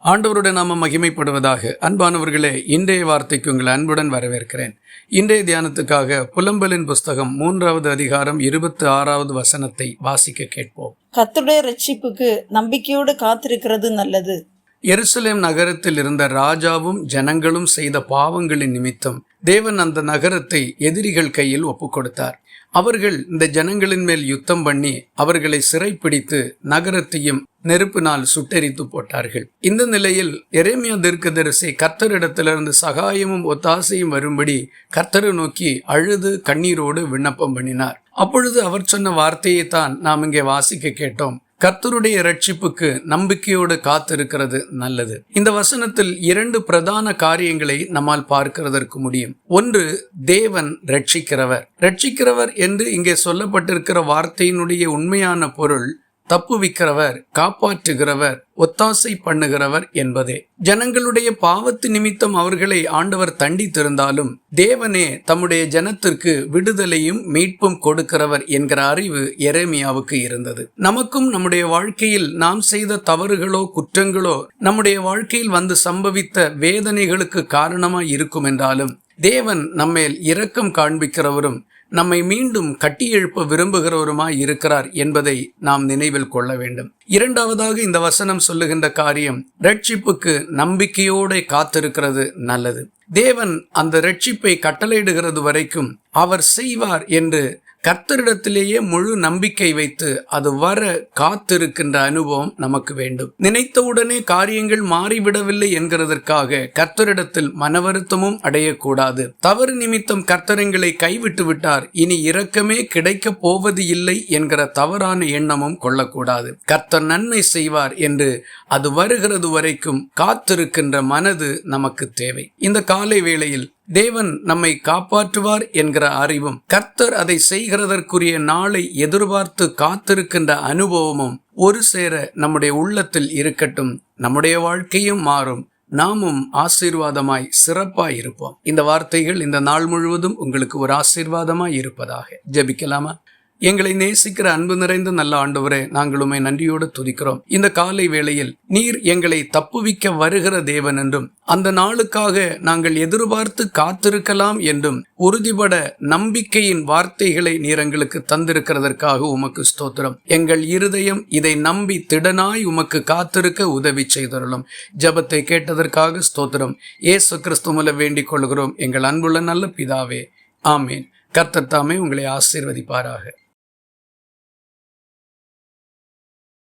ஆண்டவருடைய நாமம் மகிமைப்படுவதாக. அன்பானவர்களே, இன்றைய வார்த்தைக்கு உங்களை அன்புடன் வரவேற்கிறேன். இன்றைய தியானத்துக்காக புலம்பலின் புஸ்தகம் 3வது அதிகாரம் 26வது வசனத்தை வாசிக்க கேட்போம். கர்த்தருடைய ரட்சிப்புக்கு நம்பிக்கையோடு காத்திருக்கிறது நல்லது. எருசலேம் நகரத்தில் இருந்த ராஜாவும் ஜனங்களும் செய்த பாவங்களின் நிமித்தம் தேவன் அந்த நகரத்தை எதிரிகள் கையில் ஒப்புக் கொடுத்தார். அவர்கள் இந்த ஜனங்களின் மேல் யுத்தம் பண்ணி அவர்களை சிறைப்பிடித்து நகரத்தையும் நெருப்பினால் சுட்டெரித்து போட்டார்கள். இந்த நிலையில் எரேமியா தீர்க்கதரிசி கர்த்தரிடத்திலிருந்து சகாயமும் ஒத்தாசையும் வரும்படி கர்த்தரை நோக்கி அழுது கண்ணீரோடு விண்ணப்பம் பண்ணினார். அப்பொழுது அவர் சொன்ன வார்த்தையை தான் நாம் இங்கே வாசிக்க கேட்டோம். கர்த்தருடைய ரட்சிப்புக்கு நம்பிக்கையோடு காத்திருக்கிறது நல்லது. இந்த வசனத்தில் 2 பிரதான காரியங்களை நம்மால் பார்க்கிறதற்கு முடியும். ஒன்று, தேவன் ரட்சிக்கிறவர் என்று இங்கே சொல்லப்பட்டிருக்கிற வார்த்தையினுடைய உண்மையான பொருள் தப்புவிக்கிறவர், காப்பாற்றுகிறவர், ஒத்தாசை பண்ணுகிறவர் என்பதே. ஜனங்களுடைய பாவத்து நிமித்தம் அவர்களை ஆண்டவர் தண்டித்திருந்தாலும் தேவனே தம்முடைய ஜனத்திற்கு விடுதலையும் மீட்பும் கொடுக்கிறவர் என்கிற அறிவு எரேமியாவுக்கு இருந்தது. நமக்கும் நம்முடைய வாழ்க்கையில் நாம் செய்த தவறுகளோ குற்றங்களோ நம்முடைய வாழ்க்கையில் வந்து சம்பவித்த வேதனைகளுக்கு காரணமாய் இருக்கும் என்றாலும் தேவன் நம்மேல் இரக்கம் காண்பிக்கிறவரும் நம்மை மீண்டும் கட்டியெழுப்ப விரும்புகிறவருமாய் இருக்கிறார் என்பதை நாம் நினைவில் கொள்ள வேண்டும். இரண்டாவதாக இந்த வசனம் சொல்லுகின்ற காரியம், ரட்சிப்புக்கு நம்பிக்கையோடு காத்திருக்கிறது நல்லது. தேவன் அந்த ரட்சிப்பை கட்டளையிடுகிறது வரைக்கும் அவர் செய்வார் என்று கர்த்தரிடத்திலேயே முழு நம்பிக்கை வைத்து அது வர காத்திருக்கின்ற அனுபவம் நமக்கு வேண்டும். நினைத்தவுடனே காரியங்கள் மாறிவிடவில்லை என்கிறதற்காக கர்த்தரிடத்தில் மனவருத்தமும் அடையக்கூடாது. தவறு நிமித்தம் கர்த்தரங்களை கைவிட்டு விட்டார், இனி இரக்கமே கிடைக்க போவது இல்லை என்கிற தவறான எண்ணமும் கொள்ளக்கூடாது. கர்த்தர் நன்மை செய்வார் என்று அது வருகிறது வரைக்கும் காத்திருக்கின்ற மனது நமக்கு தேவை. இந்த காலை வேளையில் தேவன் நம்மை காப்பாற்றுவார் என்கிற அறிவும் கர்த்தர் அதை செய்கிறதற்குரிய நாளை எதிர்பார்த்து காத்திருக்கின்ற அனுபவமும் ஒரு சேர நம்முடைய உள்ளத்தில் இருக்கட்டும். நம்முடைய வாழ்க்கையும் மாறும், நாமும் ஆசீர்வாதமாய் சிறப்பாய் இருப்போம். இந்த வார்த்தைகள் இந்த நாள் முழுவதும் உங்களுக்கு ஒரு ஆசீர்வாதமாய் இருப்பதாக. ஜெபிக்கலாமா? எங்களை நேசிக்கிற அன்பு நிறைந்த நல்ல ஆண்டவரே, நாங்கள் உம்மை நன்றியோடு துதிக்கிறோம். இந்த காலை வேளையில் நீர் எங்களை தப்புவிக்க வருகிற தேவன் என்றும் அந்த நாளுக்காக நாங்கள் எதிர்பார்த்து காத்திருக்கலாம் என்றும் உறுதிபட நம்பிக்கையின் வார்த்தைகளை நீர் எங்களுக்கு தந்திருக்கிறதற்காக உமக்கு ஸ்தோத்திரம். எங்கள் இருதயம் இதை நம்பி திடனாய் உமக்கு காத்திருக்க உதவி செய்தருளும். ஜெபத்தை கேட்டதற்காக ஸ்தோத்திரம். இயேசு கிறிஸ்து மூலம் வேண்டிக் கொள்கிறோம் எங்கள் அன்புள்ள நல்ல பிதாவே, ஆமேன். கர்த்தர் தாமே உங்களை ஆசீர்வதிப்பாராக.